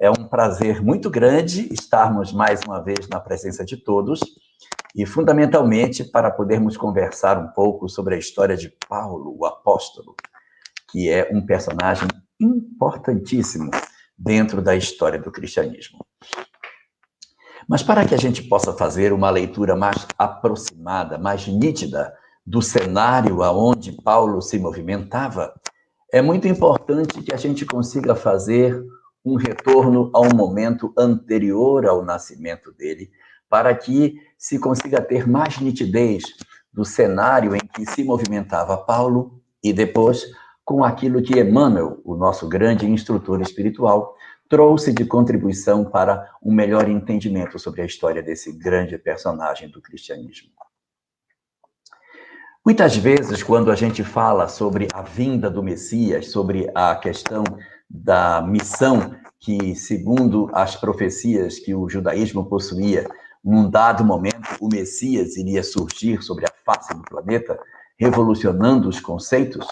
É um prazer muito grande estarmos mais uma vez na presença de todos e, fundamentalmente, para podermos conversar um pouco sobre a história de Paulo, o apóstolo, que é um personagem importantíssimo dentro da história do cristianismo. Mas para que a gente possa fazer uma leitura mais aproximada, mais nítida do cenário aonde Paulo se movimentava, é muito importante que a gente consiga fazer um retorno a um momento anterior ao nascimento dele, para que se consiga ter mais nitidez do cenário em que se movimentava Paulo e depois com aquilo que Emmanuel, o nosso grande instrutor espiritual, trouxe de contribuição para um melhor entendimento sobre a história desse grande personagem do cristianismo. Muitas vezes, quando a gente fala sobre a vinda do Messias, sobre a questão da missão que, segundo as profecias que o judaísmo possuía, num dado momento, o Messias iria surgir sobre a face do planeta, revolucionando os conceitos,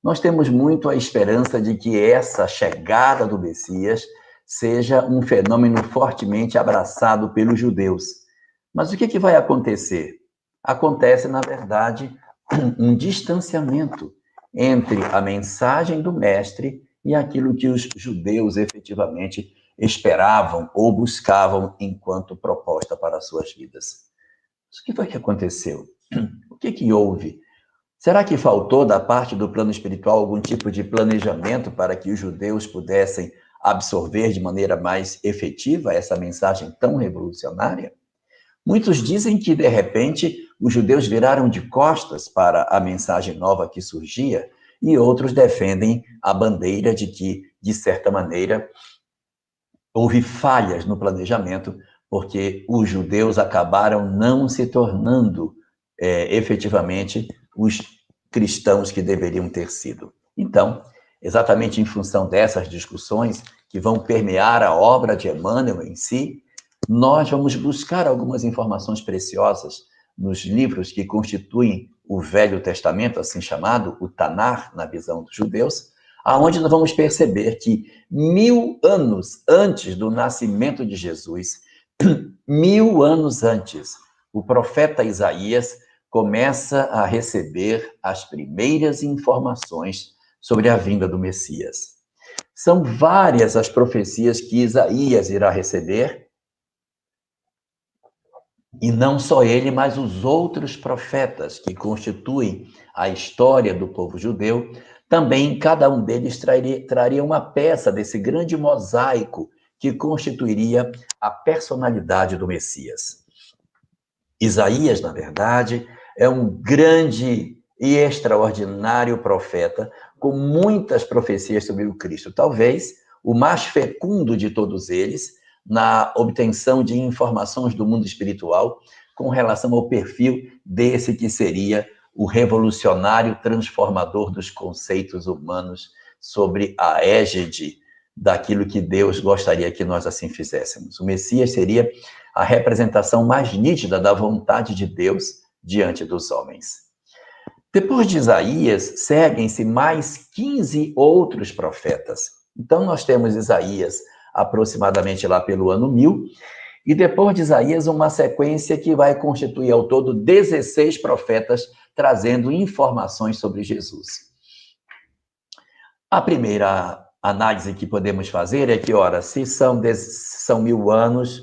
nós temos muito a esperança de que essa chegada do Messias seja um fenômeno fortemente abraçado pelos judeus. Mas o que vai acontecer? Acontece, na verdade, um distanciamento entre a mensagem do mestre e aquilo que os judeus efetivamente esperavam ou buscavam enquanto proposta para as suas vidas. Mas o que foi que aconteceu? O que houve? Será que faltou da parte do plano espiritual algum tipo de planejamento para que os judeus pudessem absorver de maneira mais efetiva essa mensagem tão revolucionária? Muitos dizem que, de repente, os judeus viraram de costas para a mensagem nova que surgia, e outros defendem a bandeira de que, de certa maneira, houve falhas no planejamento, porque os judeus acabaram não se tornando efetivamente os cristãos que deveriam ter sido. Então, exatamente em função dessas discussões que vão permear a obra de Emmanuel em si, nós vamos buscar algumas informações preciosas nos livros que constituem o Velho Testamento, assim chamado, o Tanar, na visão dos judeus, aonde nós vamos perceber que 1000 anos antes do nascimento de Jesus, 1000 anos antes, o profeta Isaías começa a receber as primeiras informações sobre a vinda do Messias. São várias as profecias que Isaías irá receber, e não só ele, mas os outros profetas que constituem a história do povo judeu, também cada um deles traria uma peça desse grande mosaico que constituiria a personalidade do Messias. Isaías, na verdade, é um grande e extraordinário profeta com muitas profecias sobre o Cristo. Talvez o mais fecundo de todos eles na obtenção de informações do mundo espiritual com relação ao perfil desse que seria o revolucionário transformador dos conceitos humanos sobre a égide daquilo que Deus gostaria que nós assim fizéssemos. O Messias seria a representação mais nítida da vontade de Deus diante dos homens. Depois de Isaías, seguem-se mais 15 outros profetas. Então, nós temos Isaías aproximadamente lá pelo ano 1000, e depois de Isaías, uma sequência que vai constituir ao todo 16 profetas trazendo informações sobre Jesus. A primeira análise que podemos fazer é que, ora, se são 1000 anos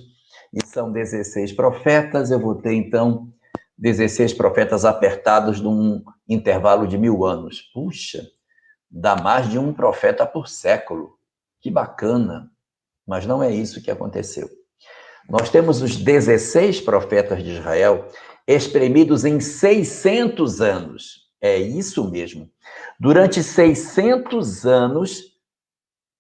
e são 16 profetas, eu vou ter, então, 16 profetas apertados num intervalo de 1000 anos. Puxa, dá mais de um profeta por século. Que bacana! Mas não é isso que aconteceu. Nós temos os 16 profetas de Israel espremidos em 600 anos. É isso mesmo. Durante 600 anos,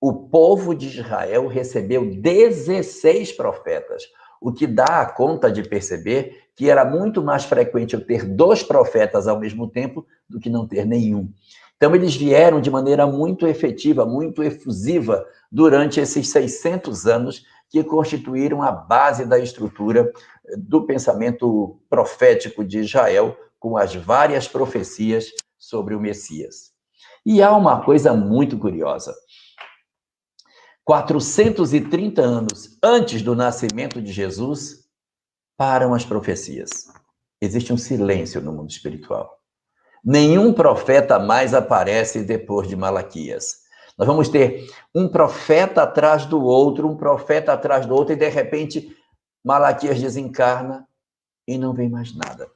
o povo de Israel recebeu 16 profetas, o que dá a conta de perceber que era muito mais frequente eu ter 2 profetas ao mesmo tempo do que não ter nenhum. Então, eles vieram de maneira muito efetiva, muito efusiva, durante esses 600 anos que constituíram a base da estrutura do pensamento profético de Israel, com as várias profecias sobre o Messias. E há uma coisa muito curiosa. 430 anos antes do nascimento de Jesus, param as profecias. Existe um silêncio no mundo espiritual. Nenhum profeta mais aparece depois de Malaquias. Nós vamos ter um profeta atrás do outro, um profeta atrás do outro, e de repente Malaquias desencarna e não vem mais nada.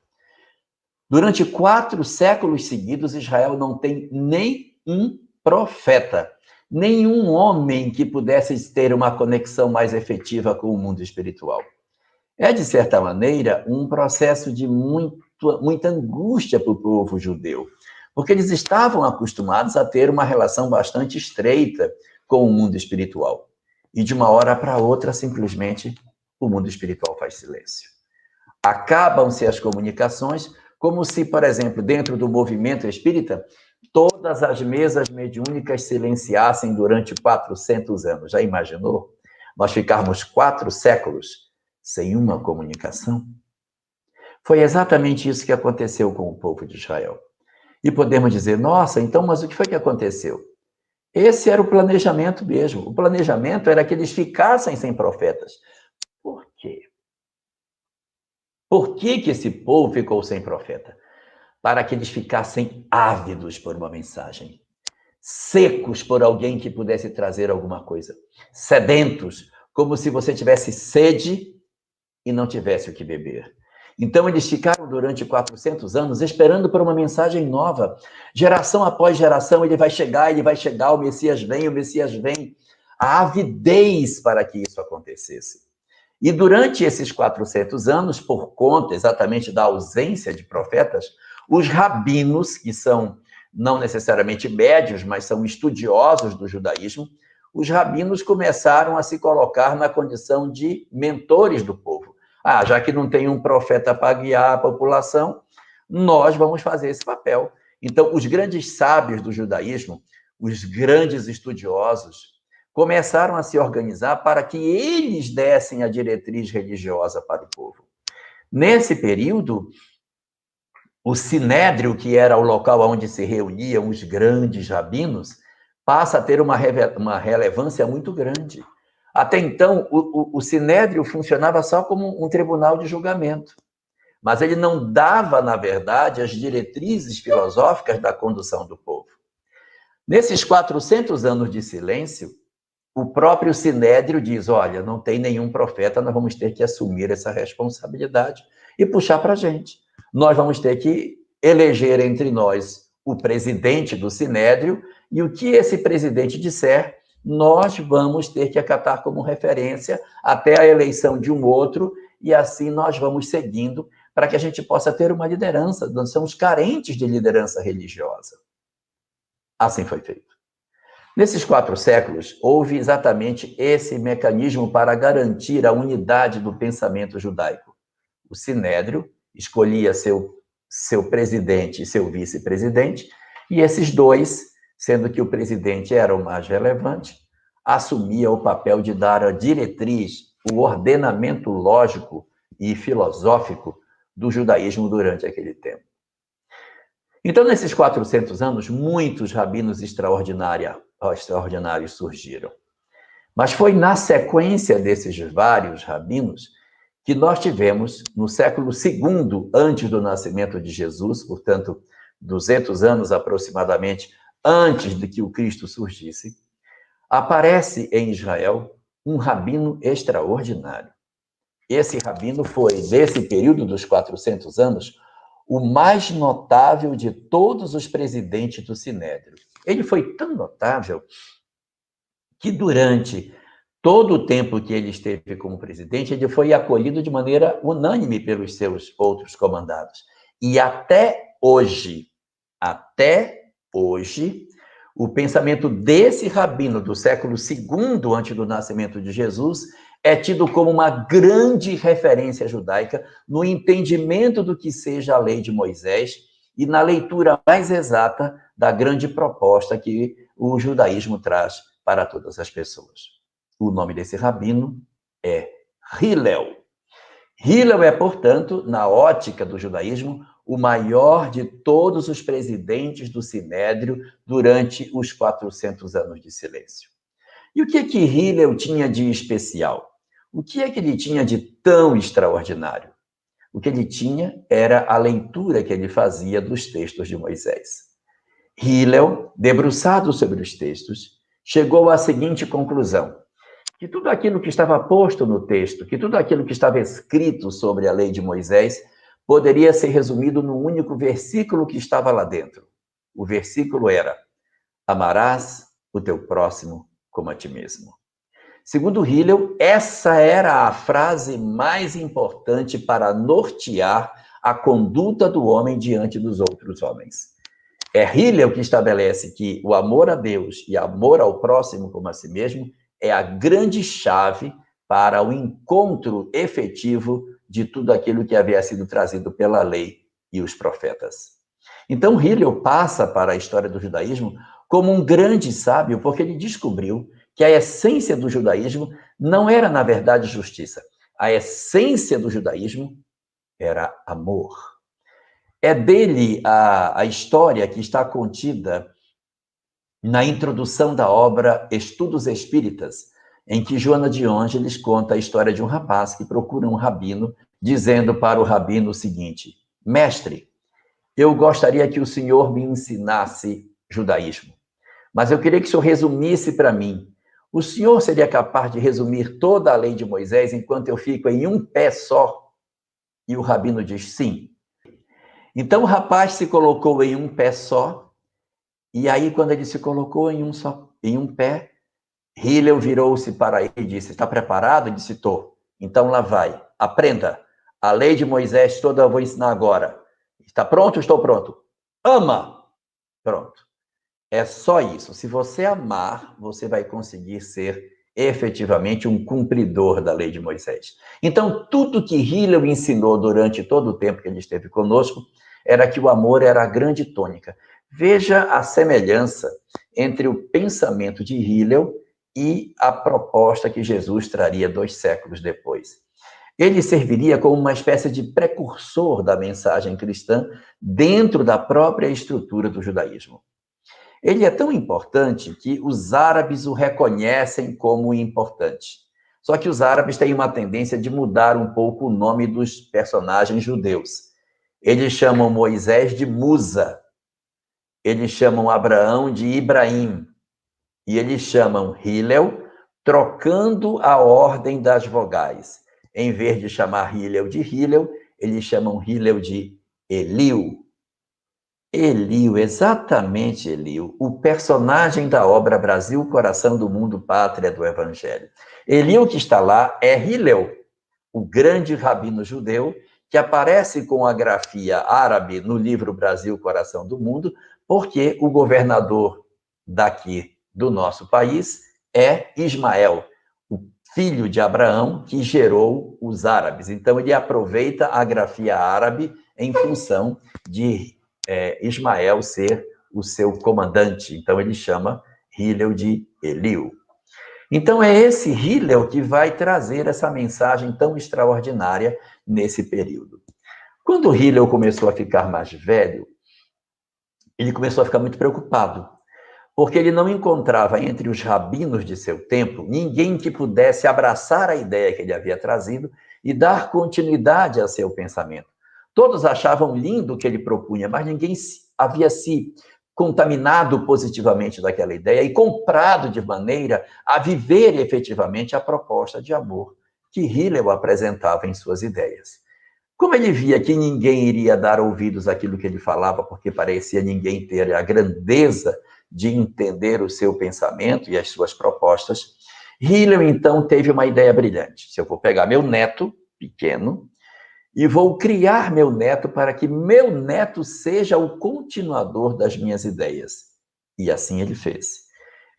Durante 4 séculos seguidos, Israel não tem nem um profeta, nenhum homem que pudesse ter uma conexão mais efetiva com o mundo espiritual. É, de certa maneira, um processo de muita angústia para o povo judeu, porque eles estavam acostumados a ter uma relação bastante estreita com o mundo espiritual. E de uma hora para outra, simplesmente, o mundo espiritual faz silêncio. Acabam-se as comunicações, como se, por exemplo, dentro do movimento espírita, todas as mesas mediúnicas silenciassem durante 400 anos. Já imaginou? Nós ficarmos 4 séculos sem uma comunicação? Foi exatamente isso que aconteceu com o povo de Israel. E podemos dizer, nossa, então, mas o que foi que aconteceu? Esse era o planejamento mesmo. O planejamento era que eles ficassem sem profetas. Por quê? Por que esse povo ficou sem profeta? Para que eles ficassem ávidos por uma mensagem, secos por alguém que pudesse trazer alguma coisa, sedentos, como se você tivesse sede e não tivesse o que beber. Então, eles ficaram durante 400 anos esperando por uma mensagem nova. Geração após geração, ele vai chegar, o Messias vem, o Messias vem. A avidez para que isso acontecesse. E durante esses 400 anos, por conta exatamente da ausência de profetas, os rabinos, que são não necessariamente médios, mas são estudiosos do judaísmo, os rabinos começaram a se colocar na condição de mentores do povo. Já que não tem um profeta para guiar a população, nós vamos fazer esse papel. Então, os grandes sábios do judaísmo, os grandes estudiosos, começaram a se organizar para que eles dessem a diretriz religiosa para o povo. Nesse período, o Sinédrio, que era o local onde se reuniam os grandes rabinos, passa a ter uma relevância muito grande. Até então, o Sinédrio funcionava só como um tribunal de julgamento, mas ele não dava, na verdade, as diretrizes filosóficas da condução do povo. Nesses 400 anos de silêncio, o próprio Sinédrio diz, olha, não tem nenhum profeta, nós vamos ter que assumir essa responsabilidade e puxar para a gente. Nós vamos ter que eleger entre nós o presidente do Sinédrio e o que esse presidente disser, nós vamos ter que acatar como referência até a eleição de um outro e assim nós vamos seguindo para que a gente possa ter uma liderança. Nós somos carentes de liderança religiosa. Assim foi feito. Nesses 4 séculos, houve exatamente esse mecanismo para garantir a unidade do pensamento judaico. O Sinédrio escolhia seu presidente e seu vice-presidente, e esses dois, sendo que o presidente era o mais relevante, assumia o papel de dar a diretriz, o ordenamento lógico e filosófico do judaísmo durante aquele tempo. Então, nesses 400 anos, muitos rabinos extraordinários surgiram. Mas foi na sequência desses vários rabinos que nós tivemos, no século II, antes do nascimento de Jesus, portanto, 200 anos aproximadamente antes de que o Cristo surgisse, aparece em Israel um rabino extraordinário. Esse rabino foi, nesse período dos 400 anos, o mais notável de todos os presidentes do Sinédrio. Ele foi tão notável que durante todo o tempo que ele esteve como presidente, ele foi acolhido de maneira unânime pelos seus outros comandados. E até hoje, o pensamento desse rabino do século II, antes do nascimento de Jesus, é tido como uma grande referência judaica no entendimento do que seja a lei de Moisés e na leitura mais exata da grande proposta que o judaísmo traz para todas as pessoas. O nome desse rabino é Hillel. Hillel é, portanto, na ótica do judaísmo, o maior de todos os presidentes do Sinédrio durante os 400 anos de silêncio. E o que é que Hillel tinha de especial? O que é que ele tinha de tão extraordinário? O que ele tinha era a leitura que ele fazia dos textos de Moisés. Hillel, debruçado sobre os textos, chegou à seguinte conclusão: que tudo aquilo que estava posto no texto, que tudo aquilo que estava escrito sobre a lei de Moisés, poderia ser resumido num único versículo que estava lá dentro. O versículo era: amarás o teu próximo como a ti mesmo. Segundo Hillel, essa era a frase mais importante para nortear a conduta do homem diante dos outros homens. É Hillel que estabelece que o amor a Deus e amor ao próximo como a si mesmo é a grande chave para o encontro efetivo de tudo aquilo que havia sido trazido pela lei e os profetas. Então, Hillel passa para a história do judaísmo como um grande sábio, porque ele descobriu que a essência do judaísmo não era, na verdade, justiça. A essência do judaísmo era amor. É dele a história que está contida na introdução da obra Estudos Espíritas, em que Joana de Ângeles conta a história de um rapaz que procura um rabino, dizendo para o rabino o seguinte: mestre, eu gostaria que o senhor me ensinasse judaísmo, mas eu queria que o senhor resumisse para mim. O senhor seria capaz de resumir toda a lei de Moisés enquanto eu fico em um pé só? E o rabino diz sim. Então o rapaz se colocou em um pé só, e aí quando ele se colocou em um pé, Hillel virou-se para ele e disse: está preparado? Ele disse: estou. Então lá vai, aprenda. A lei de Moisés toda eu vou ensinar agora. Está pronto? Estou pronto. Ama. Pronto. É só isso. Se você amar, você vai conseguir ser efetivamente um cumpridor da lei de Moisés. Então, tudo que Hillel ensinou durante todo o tempo que ele esteve conosco era que o amor era a grande tônica. Veja a semelhança entre o pensamento de Hillel e a proposta que Jesus traria 2 séculos depois. Ele serviria como uma espécie de precursor da mensagem cristã dentro da própria estrutura do judaísmo. Ele é tão importante que os árabes o reconhecem como importante. Só que os árabes têm uma tendência de mudar um pouco o nome dos personagens judeus. Eles chamam Moisés de Musa, eles chamam Abraão de Ibrahim, e eles chamam Hillel, trocando a ordem das vogais. Em vez de chamar Hillel de Hillel, eles chamam Hillel de Eliu. Eliu, exatamente Eliu, o personagem da obra Brasil, Coração do Mundo, Pátria do Evangelho. Eliu que está lá é Hillel, o grande rabino judeu, que aparece com a grafia árabe no livro Brasil, Coração do Mundo, porque o governador daqui do nosso país é Ismael, o filho de Abraão que gerou os árabes. Então, ele aproveita a grafia árabe em função de Ismael ser o seu comandante. Então, ele chama Hillel de Eliu. Então, é esse Hillel que vai trazer essa mensagem tão extraordinária nesse período. Quando Hillel começou a ficar mais velho, ele começou a ficar muito preocupado, porque ele não encontrava entre os rabinos de seu tempo ninguém que pudesse abraçar a ideia que ele havia trazido e dar continuidade a seu pensamento. Todos achavam lindo o que ele propunha, mas ninguém havia se contaminado positivamente daquela ideia e comprado de maneira a viver efetivamente a proposta de amor que Hillel apresentava em suas ideias. Como ele via que ninguém iria dar ouvidos àquilo que ele falava, porque parecia ninguém ter a grandeza de entender o seu pensamento e as suas propostas, Hillel, então, teve uma ideia brilhante. Se eu vou pegar meu neto pequeno e vou criar meu neto para que meu neto seja o continuador das minhas ideias. E assim ele fez.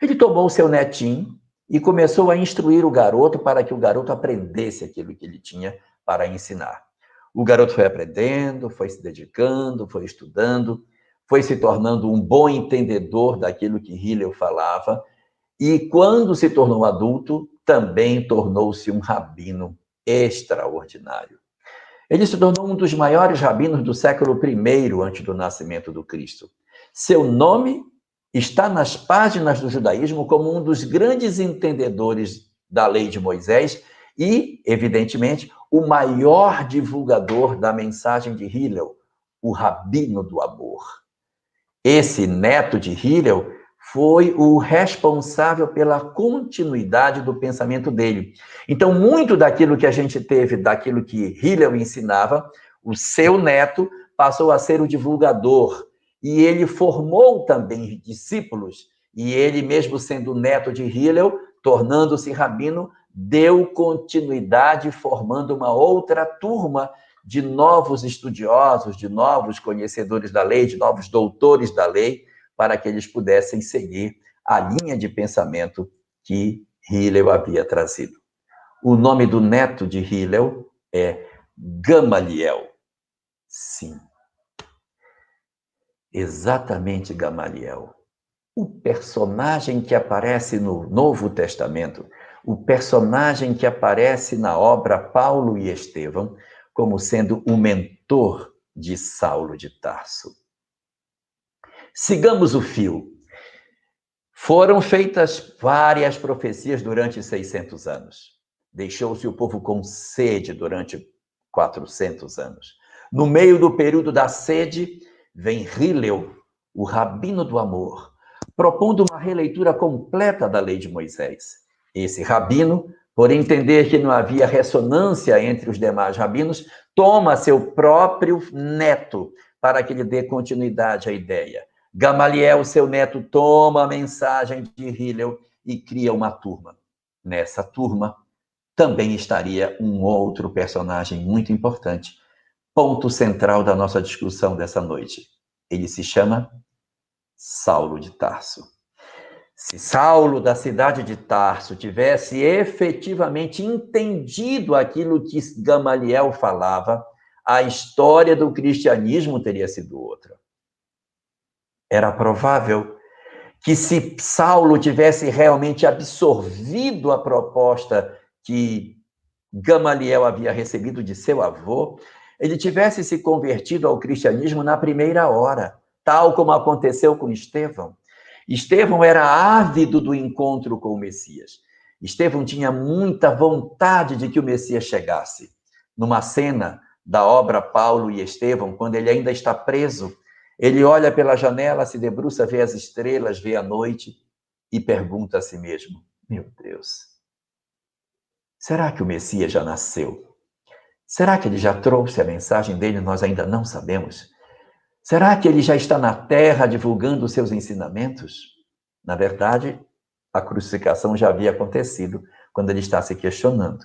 Ele tomou o seu netinho e começou a instruir o garoto para que o garoto aprendesse aquilo que ele tinha para ensinar. O garoto foi aprendendo, foi se dedicando, foi estudando, foi se tornando um bom entendedor daquilo que Hillel falava, e quando se tornou adulto, também tornou-se um rabino extraordinário. Ele se tornou um dos maiores rabinos do século I antes do nascimento do Cristo. Seu nome está nas páginas do judaísmo como um dos grandes entendedores da lei de Moisés e, evidentemente, o maior divulgador da mensagem de Hillel, o Rabino do Amor. Esse neto de Hillel foi o responsável pela continuidade do pensamento dele. Então, muito daquilo que a gente teve, daquilo que Hillel ensinava, o seu neto passou a ser o divulgador. E ele formou também discípulos. E ele, mesmo sendo neto de Hillel, tornando-se rabino, deu continuidade, formando uma outra turma de novos estudiosos, de novos conhecedores da lei, de novos doutores da lei, para que eles pudessem seguir a linha de pensamento que Hillel havia trazido. O nome do neto de Hillel é Gamaliel. Sim, exatamente Gamaliel. O personagem que aparece no Novo Testamento, o personagem que aparece na obra Paulo e Estevão, como sendo o mentor de Saulo de Tarso. Sigamos o fio. Foram feitas várias profecias durante 600 anos. Deixou-se o povo com sede durante 400 anos. No meio do período da sede, vem Hillel, o rabino do amor, propondo uma releitura completa da lei de Moisés. Esse rabino, por entender que não havia ressonância entre os demais rabinos, toma seu próprio neto para que lhe dê continuidade à ideia. Gamaliel, seu neto, toma a mensagem de Hillel e cria uma turma. Nessa turma também estaria um outro personagem muito importante, ponto central da nossa discussão dessa noite. Ele se chama Saulo de Tarso. Se Saulo, da cidade de Tarso, tivesse efetivamente entendido aquilo que Gamaliel falava, a história do cristianismo teria sido outra. Era provável que, se Saulo tivesse realmente absorvido a proposta que Gamaliel havia recebido de seu avô, ele tivesse se convertido ao cristianismo na primeira hora, tal como aconteceu com Estevão. Estevão era ávido do encontro com o Messias. Estevão tinha muita vontade de que o Messias chegasse. Numa cena da obra Paulo e Estevão, quando ele ainda está preso, ele olha pela janela, se debruça, vê as estrelas, vê a noite e pergunta a si mesmo: meu Deus, será que o Messias já nasceu? Será que ele já trouxe a mensagem dele? Nós ainda não sabemos. Será que ele já está na terra divulgando os seus ensinamentos? Na verdade, a crucificação já havia acontecido quando ele está se questionando.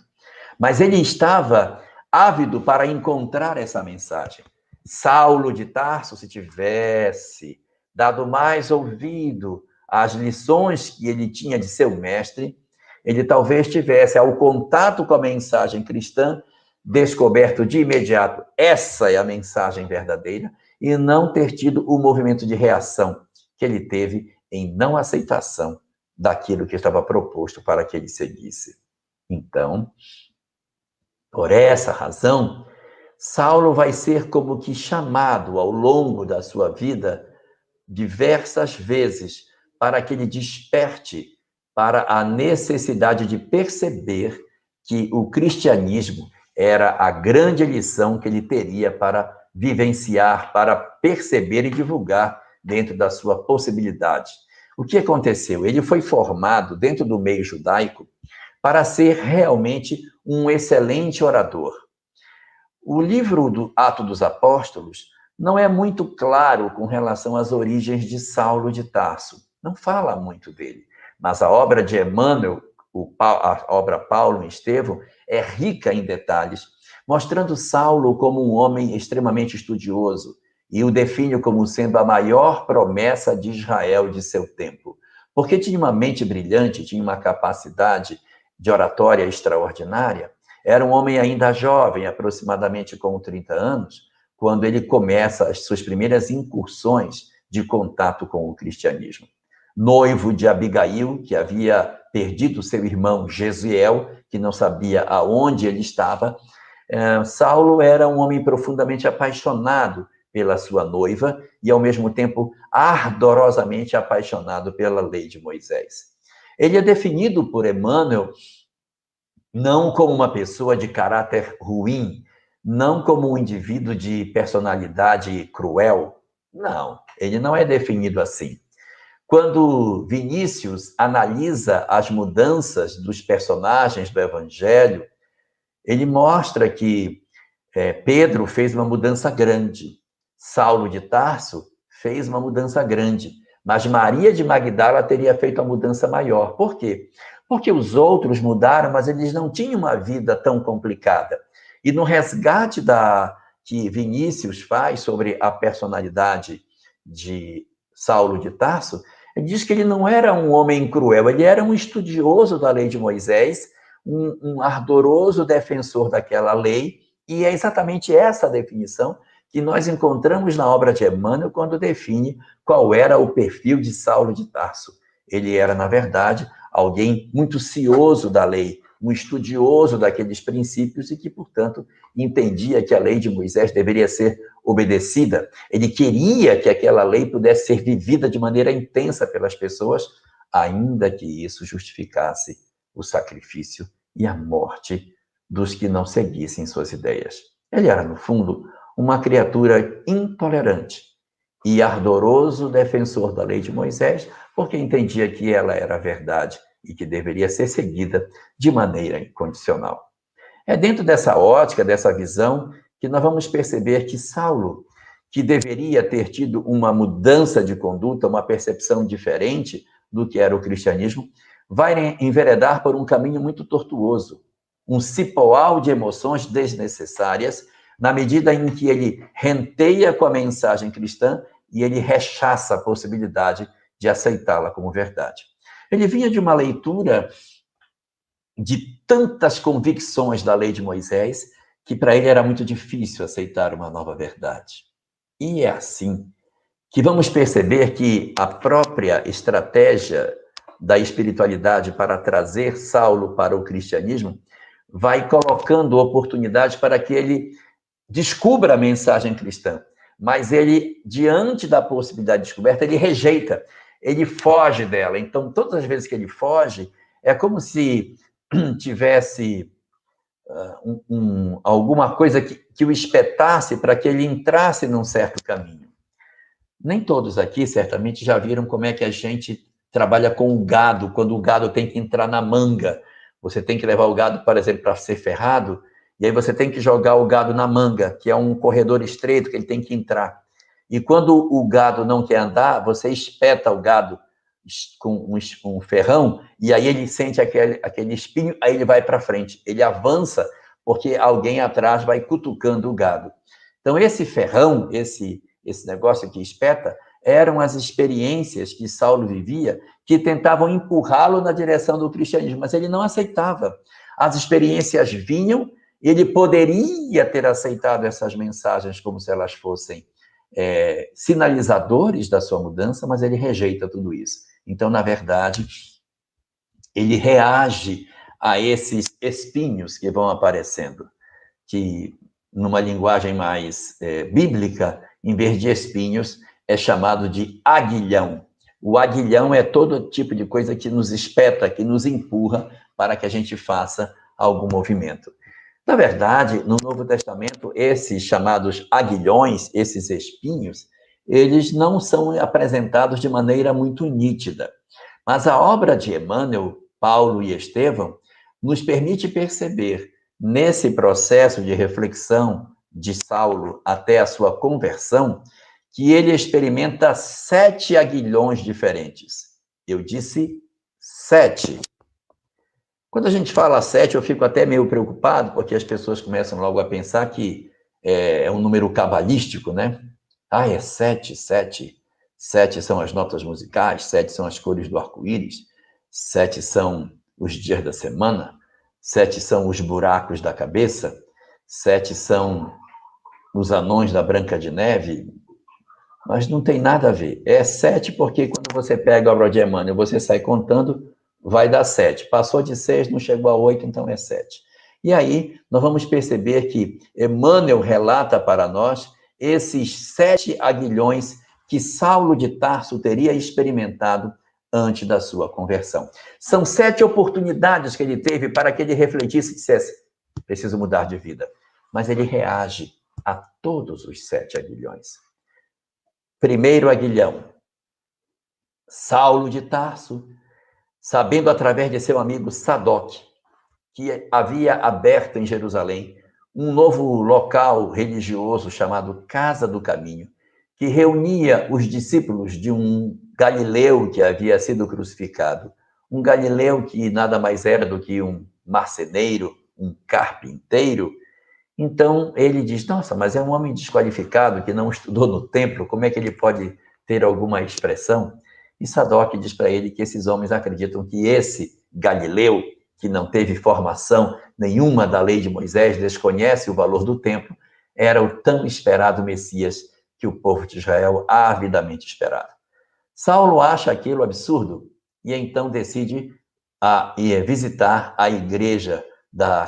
Mas ele estava ávido para encontrar essa mensagem. Saulo de Tarso, se tivesse dado mais ouvido às lições que ele tinha de seu mestre, ele talvez tivesse, ao contato com a mensagem cristã, descoberto de imediato: essa é a mensagem verdadeira, e não ter tido o movimento de reação que ele teve em não aceitação daquilo que estava proposto para que ele seguisse. Então, por essa razão, Saulo vai ser como que chamado ao longo da sua vida diversas vezes para que ele desperte para a necessidade de perceber que o cristianismo era a grande lição que ele teria para vivenciar, para perceber e divulgar dentro da sua possibilidade. O que aconteceu? Ele foi formado dentro do meio judaico para ser realmente um excelente orador. O livro do Atos dos Apóstolos não é muito claro com relação às origens de Saulo de Tarso. Não fala muito dele. Mas a obra de Emmanuel, a obra Paulo e Estevão, é rica em detalhes, mostrando Saulo como um homem extremamente estudioso e o define como sendo a maior promessa de Israel de seu tempo. Porque tinha uma mente brilhante, tinha uma capacidade de oratória extraordinária. Era um homem ainda jovem, aproximadamente com 30 anos, quando ele começa as suas primeiras incursões de contato com o cristianismo. Noivo de Abigail, que havia perdido seu irmão Jeziel, que não sabia aonde ele estava, Saulo era um homem profundamente apaixonado pela sua noiva e, ao mesmo tempo, ardorosamente apaixonado pela lei de Moisés. Ele é definido por Emmanuel não como uma pessoa de caráter ruim, não como um indivíduo de personalidade cruel. Não, ele não é definido assim. Quando Vinícius analisa as mudanças dos personagens do Evangelho, ele mostra que Pedro fez uma mudança grande, Saulo de Tarso fez uma mudança grande, mas Maria de Magdala teria feito uma mudança maior. Por quê? Porque os outros mudaram, mas eles não tinham uma vida tão complicada. E no resgate que Vinícius faz sobre a personalidade de Saulo de Tarso, ele diz que ele não era um homem cruel, ele era um estudioso da lei de Moisés, um ardoroso defensor daquela lei, e é exatamente essa definição que nós encontramos na obra de Emmanuel quando define qual era o perfil de Saulo de Tarso. Ele era, na verdade, alguém muito cioso da lei, um estudioso daqueles princípios e que, portanto, entendia que a lei de Moisés deveria ser obedecida. Ele queria que aquela lei pudesse ser vivida de maneira intensa pelas pessoas, ainda que isso justificasse o sacrifício e a morte dos que não seguissem suas ideias. Ele era, no fundo, uma criatura intolerante e ardoroso defensor da lei de Moisés, porque entendia que ela era a verdade e que deveria ser seguida de maneira incondicional. É dentro dessa ótica, dessa visão, que nós vamos perceber que Saulo, que deveria ter tido uma mudança de conduta, uma percepção diferente do que era o cristianismo, vai enveredar por um caminho muito tortuoso, um cipoal de emoções desnecessárias, na medida em que ele renteia com a mensagem cristã e ele rechaça a possibilidade de aceitá-la como verdade. Ele vinha de uma leitura de tantas convicções da lei de Moisés que para ele era muito difícil aceitar uma nova verdade. E é assim que vamos perceber que a própria estratégia da espiritualidade para trazer Saulo para o cristianismo vai colocando oportunidade para que ele descubra a mensagem cristã. Mas ele, diante da possibilidade de descoberta, ele rejeita, ele foge dela. Então, todas as vezes que ele foge, é como se tivesse alguma coisa que o espetasse para que ele entrasse num certo caminho. Nem todos aqui, certamente, já viram como é que a gente trabalha com o gado, quando o gado tem que entrar na manga. Você tem que levar o gado, por exemplo, para ser ferrado, e aí você tem que jogar o gado na manga, que é um corredor estreito que ele tem que entrar. E quando o gado não quer andar, você espeta o gado com um ferrão, e aí ele sente aquele espinho, aí ele vai para frente. Ele avança, porque alguém atrás vai cutucando o gado. Então, esse ferrão, esse negócio que espeta, eram as experiências que Saulo vivia, que tentavam empurrá-lo na direção do cristianismo, mas ele não aceitava. As experiências vinham, ele poderia ter aceitado essas mensagens como se elas fossem sinalizadores da sua mudança, mas ele rejeita tudo isso. Então, na verdade, ele reage a esses espinhos que vão aparecendo, que, numa linguagem mais bíblica, em vez de espinhos, é chamado de aguilhão. O aguilhão é todo tipo de coisa que nos espeta, que nos empurra para que a gente faça algum movimento. Na verdade, no Novo Testamento, esses chamados aguilhões, esses espinhos, eles não são apresentados de maneira muito nítida. Mas a obra de Emmanuel, Paulo e Estevão, nos permite perceber, nesse processo de reflexão de Saulo até a sua conversão, que ele experimenta 7 aguilhões diferentes. Eu disse 7. Quando a gente fala 7, eu fico até meio preocupado, porque as pessoas começam logo a pensar que é um número cabalístico, né? Ah, é 7, 7. 7 são as notas musicais, 7 são as cores do arco-íris, 7 são os dias da semana, 7 são os buracos da cabeça, 7 são os anões da Branca de Neve, mas não tem nada a ver. É 7 porque quando você pega a obra de Emmanuel, você sai contando, vai dar 7. Passou de 6, não chegou a 8, então é 7. E aí, nós vamos perceber que Emmanuel relata para nós esses 7 aguilhões que Saulo de Tarso teria experimentado antes da sua conversão. São 7 oportunidades que ele teve para que ele refletisse e dissesse: preciso mudar de vida. Mas ele reage a todos os 7 aguilhões. Primeiro aguilhão, Saulo de Tarso, sabendo através de seu amigo Sadoc, que havia aberto em Jerusalém um novo local religioso chamado Casa do Caminho, que reunia os discípulos de um Galileu que havia sido crucificado. Um Galileu que nada mais era do que um marceneiro, um carpinteiro. Então ele diz: nossa, mas é um homem desqualificado que não estudou no templo, como é que ele pode ter alguma expressão? E Sadoc diz para ele que esses homens acreditam que esse Galileu, que não teve formação nenhuma da lei de Moisés, desconhece o valor do templo, era o tão esperado Messias que o povo de Israel avidamente esperava. Saulo acha aquilo absurdo e então decide ir visitar a igreja da